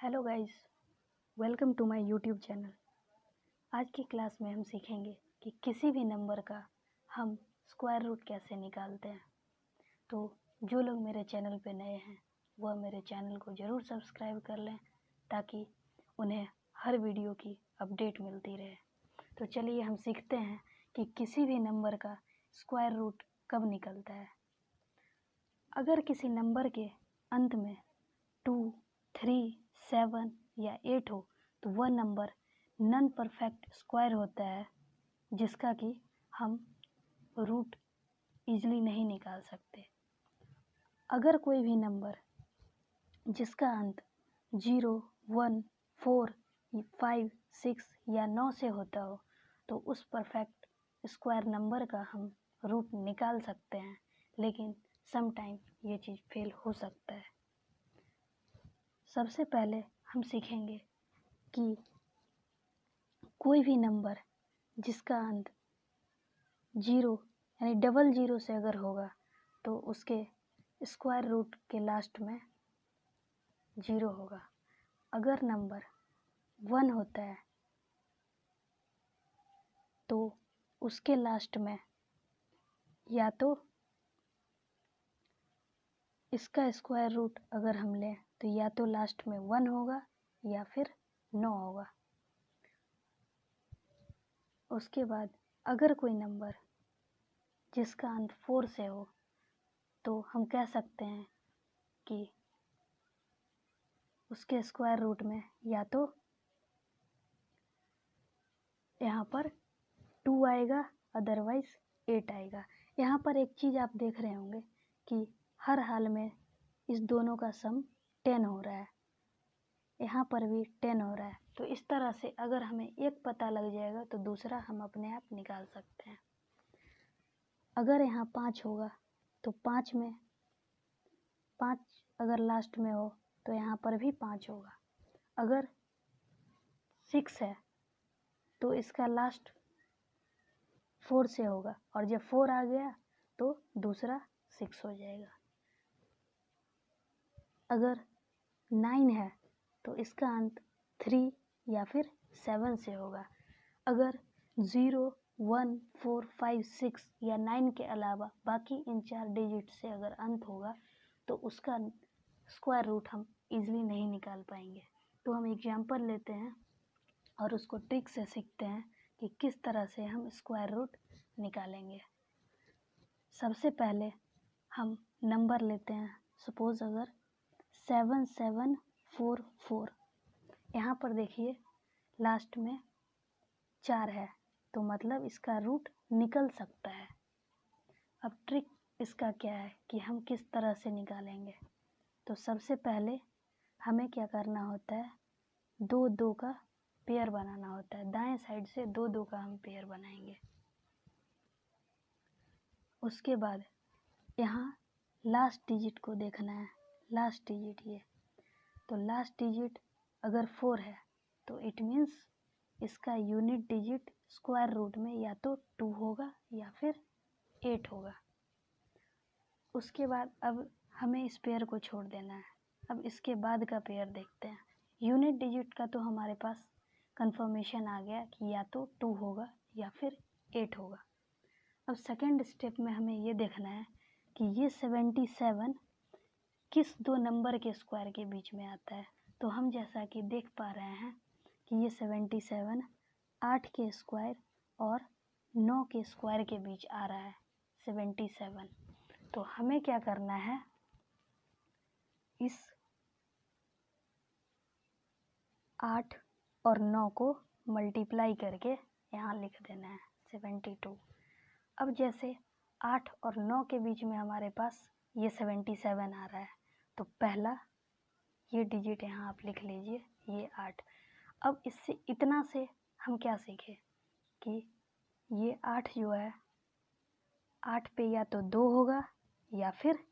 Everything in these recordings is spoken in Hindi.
Hello guys, welcome to my YouTube channel. आज की क्लास में हम सीखेंगे कि किसी भी नंबर का हम स्क्वायर रूट कैसे निकालते हैं। तो जो लोग मेरे चैनल पे नए हैं वह मेरे चैनल को ज़रूर सब्सक्राइब कर लें ताकि उन्हें हर वीडियो की अपडेट मिलती रहे। तो चलिए हम सीखते हैं कि किसी भी नंबर का स्क्वायर रूट कब निकलता है। अगर किसी नंबर के अंत में 2, 3, 7 या 8 हो तो वह नंबर नॉन परफेक्ट स्क्वायर होता है, जिसका कि हम रूट इजीली नहीं निकाल सकते। अगर कोई भी नंबर जिसका अंत 0, 1, 4, 5, 6 या 9 से होता हो तो उस परफेक्ट स्क्वायर नंबर का हम रूट निकाल सकते हैं, लेकिन समटाइम ये चीज़ फेल हो सकता है। सबसे पहले हम सीखेंगे कि कोई भी नंबर जिसका अंत 0 यानी डबल 0 से अगर होगा तो उसके स्क्वायर रूट के लास्ट में 0 होगा। अगर नंबर 1 होता है तो उसके लास्ट में या तो इसका स्क्वायर रूट अगर हम लें तो या तो लास्ट में 1 होगा या फिर 9 होगा। उसके बाद अगर कोई नंबर जिसका अंत 4 से हो तो हम कह सकते हैं कि उसके स्क्वायर रूट में या तो यहाँ पर 2 आएगा, अदरवाइज 8 आएगा। यहाँ पर एक चीज़ आप देख रहे होंगे कि हर हाल में इस दोनों का सम 10 हो रहा है, यहाँ पर भी 10 हो रहा है। तो इस तरह से अगर हमें एक पता लग जाएगा तो दूसरा हम अपने आप निकाल सकते हैं। अगर यहाँ 5 होगा तो 5 में 5 अगर लास्ट में हो तो यहाँ पर भी 5 होगा। अगर 6 है तो इसका लास्ट 4 से होगा और जब 4 आ गया तो दूसरा 6 हो जाएगा। अगर 9 है तो इसका अंत 3 या फिर 7 से होगा। अगर 0, 1, 4, 5, 6 या 9 के अलावा बाकी इन 4 डिजिट से अगर अंत होगा तो उसका स्क्वायर रूट हम इजीली नहीं निकाल पाएंगे। तो हम एग्जाम्पल लेते हैं और उसको ट्रिक से सीखते हैं कि किस तरह से हम स्क्वायर रूट निकालेंगे। सबसे पहले हम नंबर लेते हैं। सपोज अगर 7744, यहाँ पर देखिए लास्ट में 4 है तो मतलब इसका रूट निकल सकता है। अब ट्रिक इसका क्या है कि हम किस तरह से निकालेंगे। तो सबसे पहले हमें क्या करना होता है, 2 2 का पेयर बनाना होता है। दाएं साइड से 2 2 का हम पेयर बनाएंगे। उसके बाद यहाँ लास्ट डिजिट को देखना है। लास्ट डिजिट ये, तो लास्ट डिजिट अगर 4 है तो इट मीन्स इसका यूनिट डिजिट स्क्वायर रूट में या तो 2 होगा या फिर 8 होगा। उसके बाद अब हमें इस पेयर को छोड़ देना है। अब इसके बाद का पेयर देखते हैं। यूनिट डिजिट का तो हमारे पास कंफर्मेशन आ गया कि या तो 2 होगा या फिर 8 होगा। अब सेकेंड स्टेप में हमें ये देखना है कि ये 77 किस दो नंबर के स्क्वायर के बीच में आता है। तो हम जैसा कि देख पा रहे हैं कि ये 77 8 के स्क्वायर और 9 के स्क्वायर के बीच आ रहा है 77। तो हमें क्या करना है, इस 8 और 9 को मल्टीप्लाई करके यहाँ लिख देना है 72। अब जैसे 8 और 9 के बीच में हमारे पास ये 77 आ रहा है तो पहला ये डिजिट यहाँ आप लिख लीजिए, ये 8। अब इससे इतना से हम क्या सीखे कि ये 8 जो है 8 पे या तो 2 होगा या फिर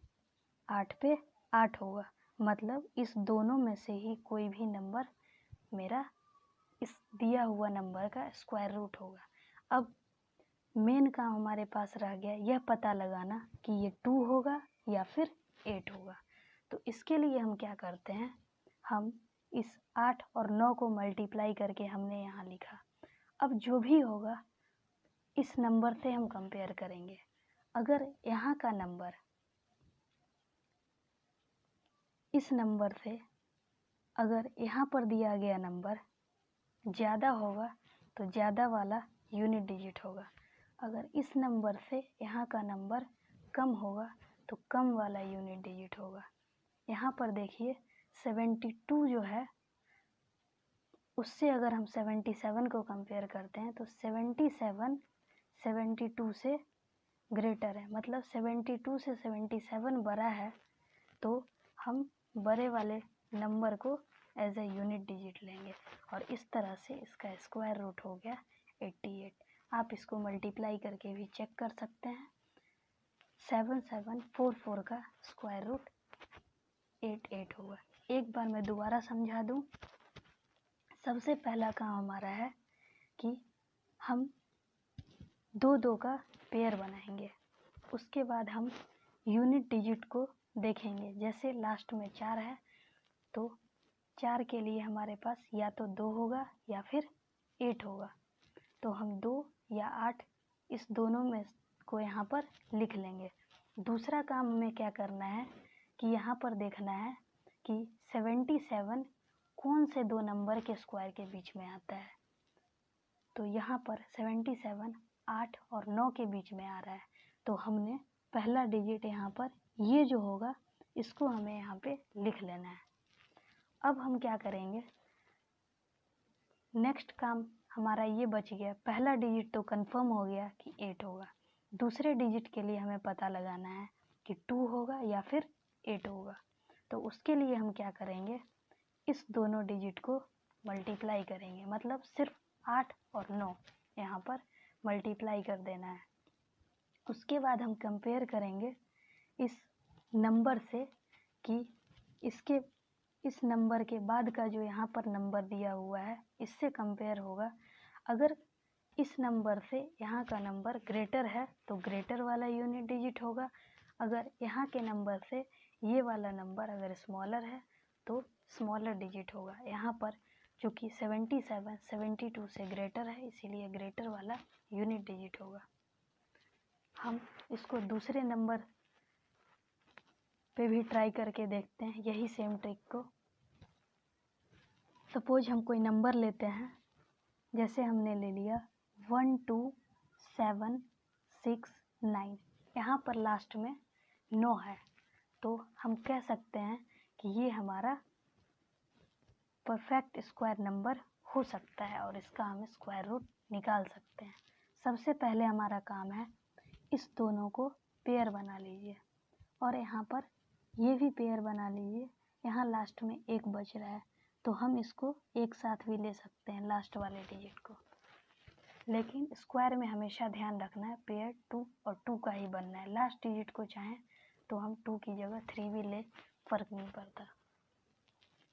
8 पे 8 होगा। मतलब इस दोनों में से ही कोई भी नंबर मेरा इस दिया हुआ नंबर का स्क्वायर रूट होगा। अब मेन काम हमारे पास रह गया यह पता लगाना कि ये 2 होगा या फिर 8 होगा। तो इसके लिए हम क्या करते हैं, हम इस 8 और 9 को मल्टीप्लाई करके हमने यहाँ लिखा। अब जो भी होगा इस नंबर से हम कंपेयर करेंगे। अगर यहाँ का नंबर इस नंबर से, अगर यहाँ पर दिया गया नंबर ज़्यादा होगा तो ज़्यादा वाला यूनिट डिजिट होगा। अगर इस नंबर से यहाँ का नंबर कम होगा तो कम वाला यूनिट डिजिट होगा। यहाँ पर देखिए 72 जो है उससे अगर हम 77 को कंपेयर करते हैं तो 77 72 से ग्रेटर है, मतलब 72 से 77 बड़ा है तो हम बड़े वाले नंबर को एज ए यूनिट डिजिट लेंगे। और इस तरह से इसका स्क्वायर रूट हो गया 88। आप इसको मल्टीप्लाई करके भी चेक कर सकते हैं। 7744 का स्क्वायर रूट 88 होगा। एक बार मैं दोबारा समझा दूं। सबसे पहला काम हमारा है कि हम दो का पेयर बनाएंगे। उसके बाद हम यूनिट डिजिट को देखेंगे। जैसे लास्ट में 4 है तो 4 के लिए हमारे पास या तो 2 होगा या फिर 8 होगा। तो हम 2 या 8 इस दोनों में को यहाँ पर लिख लेंगे। दूसरा काम हमें क्या करना है कि यहाँ पर देखना है कि 77 कौन से दो नंबर के स्क्वायर के बीच में आता है। तो यहाँ पर 77 8 और 9 के बीच में आ रहा है। तो हमने पहला डिजिट यहाँ पर ये जो होगा इसको हमें यहाँ पे लिख लेना है। अब हम क्या करेंगे, नेक्स्ट काम हमारा ये बच गया। पहला डिजिट तो कंफर्म हो गया कि 8 होगा। दूसरे डिजिट के लिए हमें पता लगाना है कि 2 होगा या फिर 8 होगा। तो उसके लिए हम क्या करेंगे, इस दोनों डिजिट को मल्टीप्लाई करेंगे, मतलब सिर्फ 8 और 9 यहाँ पर मल्टीप्लाई कर देना है। उसके बाद हम कंपेयर करेंगे इस नंबर से कि इस नंबर के बाद का जो यहाँ पर नंबर दिया हुआ है इससे कंपेयर होगा। अगर इस नंबर से यहाँ का नंबर ग्रेटर है तो ग्रेटर वाला यूनिट डिजिट होगा। अगर यहाँ के नंबर से ये वाला नंबर अगर स्मॉलर है तो स्मॉलर डिजिट होगा। यहाँ पर चूँकि 77 72 से ग्रेटर है इसीलिए ग्रेटर वाला यूनिट डिजिट होगा। हम इसको दूसरे नंबर पे भी ट्राई करके देखते हैं यही सेम ट्रिक को। सपोज हम कोई नंबर लेते हैं, जैसे हमने ले लिया 12769। यहाँ पर लास्ट में 9 है तो हम कह सकते हैं कि ये हमारा परफेक्ट स्क्वायर नंबर हो सकता है और इसका हम स्क्वायर रूट निकाल सकते हैं। सबसे पहले हमारा काम है इस दोनों को पेयर बना लीजिए और यहाँ पर ये भी पेयर बना लीजिए। यहाँ लास्ट में 1 बच रहा है तो हम इसको एक साथ भी ले सकते हैं लास्ट वाले डिजिट को, लेकिन स्क्वायर में हमेशा ध्यान रखना है पेयर 2 और 2 का ही बनना है। लास्ट डिजिट को चाहें तो हम 2 की जगह 3 भी ले, फर्क नहीं पड़ता।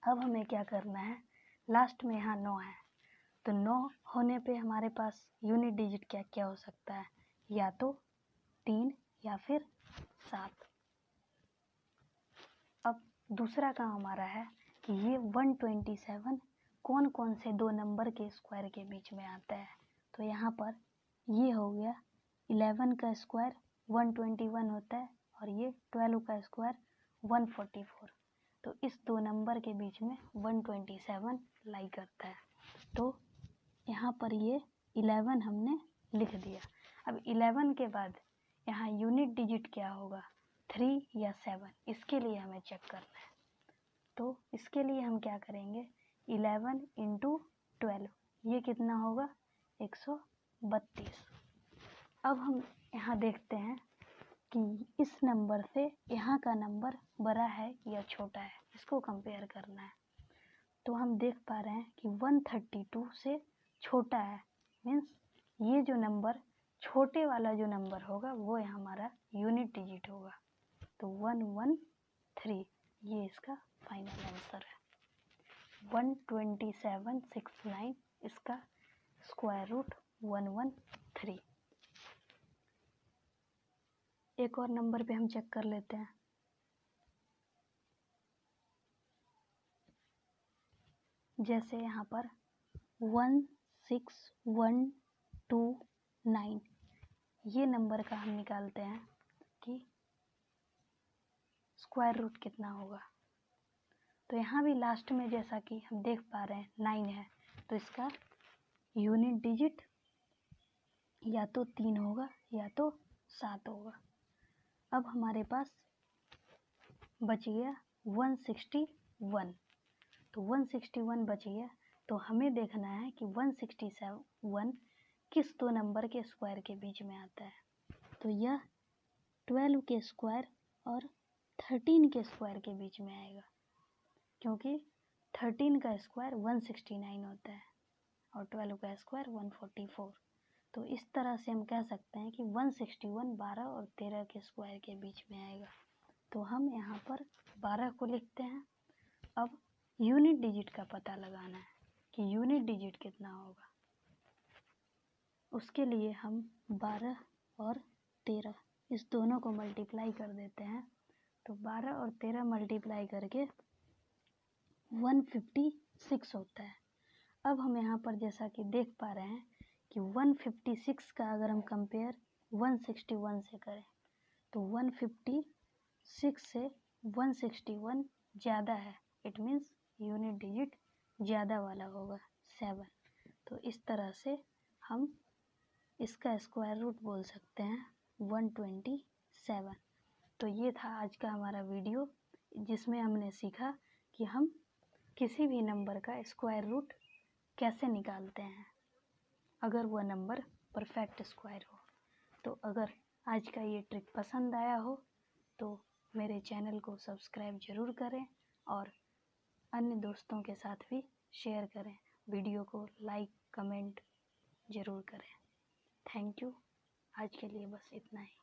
अब हमें क्या करना है, लास्ट में यहाँ 9 है तो 9 होने पे हमारे पास यूनिट डिजिट क्या क्या हो सकता है, या तो 3 या फिर 7। अब दूसरा काम हमारा है कि ये 127 कौन कौन से दो नंबर के स्क्वायर के बीच में आता है। तो यहाँ पर ये हो गया 11 का स्क्वायर 121 होता है और ये 12 का स्क्वायर 144। तो इस दो नंबर के बीच में 127 लाई करता है। तो यहाँ पर ये 11 हमने लिख दिया। अब 11 के बाद यहाँ यूनिट डिजिट क्या होगा, 3 या 7, इसके लिए हमें चेक करना है। तो इसके लिए हम क्या करेंगे, 11 × 12 ये कितना होगा 132। अब हम यहाँ देखते हैं कि इस नंबर से यहाँ का नंबर बड़ा है या छोटा है, इसको कंपेयर करना है। तो हम देख पा रहे हैं कि 132 से छोटा है, मीन्स ये जो नंबर छोटे वाला जो नंबर होगा वो हमारा यूनिट डिजिट होगा। तो 113 ये इसका फाइनल आंसर है। 12769 इसका स्क्वायर रूट 113। एक और नंबर पे हम चेक कर लेते हैं। जैसे यहाँ पर 16129 ये नंबर का हम निकालते हैं कि स्क्वायर रूट कितना होगा। तो यहाँ भी लास्ट में जैसा कि हम देख पा रहे हैं 9 है, तो इसका यूनिट डिजिट या तो 3 होगा या तो 7 होगा। अब हमारे पास बच गया 161, तो 161 बच गया। तो हमें देखना है कि 167 किस दो नंबर के स्क्वायर के बीच में आता है। तो यह 12 के स्क्वायर और 13 के स्क्वायर के बीच में आएगा, क्योंकि 13 का स्क्वायर 169 होता है और 12 का स्क्वायर 144। तो इस तरह से हम कह सकते हैं कि 161 12 और 13 के स्क्वायर के बीच में आएगा। तो हम यहाँ पर 12 को लिखते हैं। अब यूनिट डिजिट का पता लगाना है कि यूनिट डिजिट कितना होगा। उसके लिए हम 12 और 13 इस दोनों को मल्टीप्लाई कर देते हैं। तो 12 और 13 मल्टीप्लाई करके 156 होता है। अब हम यहाँ पर जैसा कि देख पा रहे हैं कि 156 का अगर हम कंपेयर 161 से करें तो 156 से 161 ज़्यादा है। इट मीन्स यूनिट डिजिट ज़्यादा वाला होगा 7। तो इस तरह से हम इसका स्क्वायर रूट बोल सकते हैं 127। तो ये था आज का हमारा वीडियो, जिसमें हमने सीखा कि हम किसी भी नंबर का स्क्वायर रूट कैसे निकालते हैं अगर वह नंबर परफेक्ट स्क्वायर हो। तो अगर आज का ये ट्रिक पसंद आया हो तो मेरे चैनल को सब्सक्राइब ज़रूर करें और अन्य दोस्तों के साथ भी शेयर करें। वीडियो को लाइक कमेंट ज़रूर करें। Thank you. आज के लिए बस इतना ही।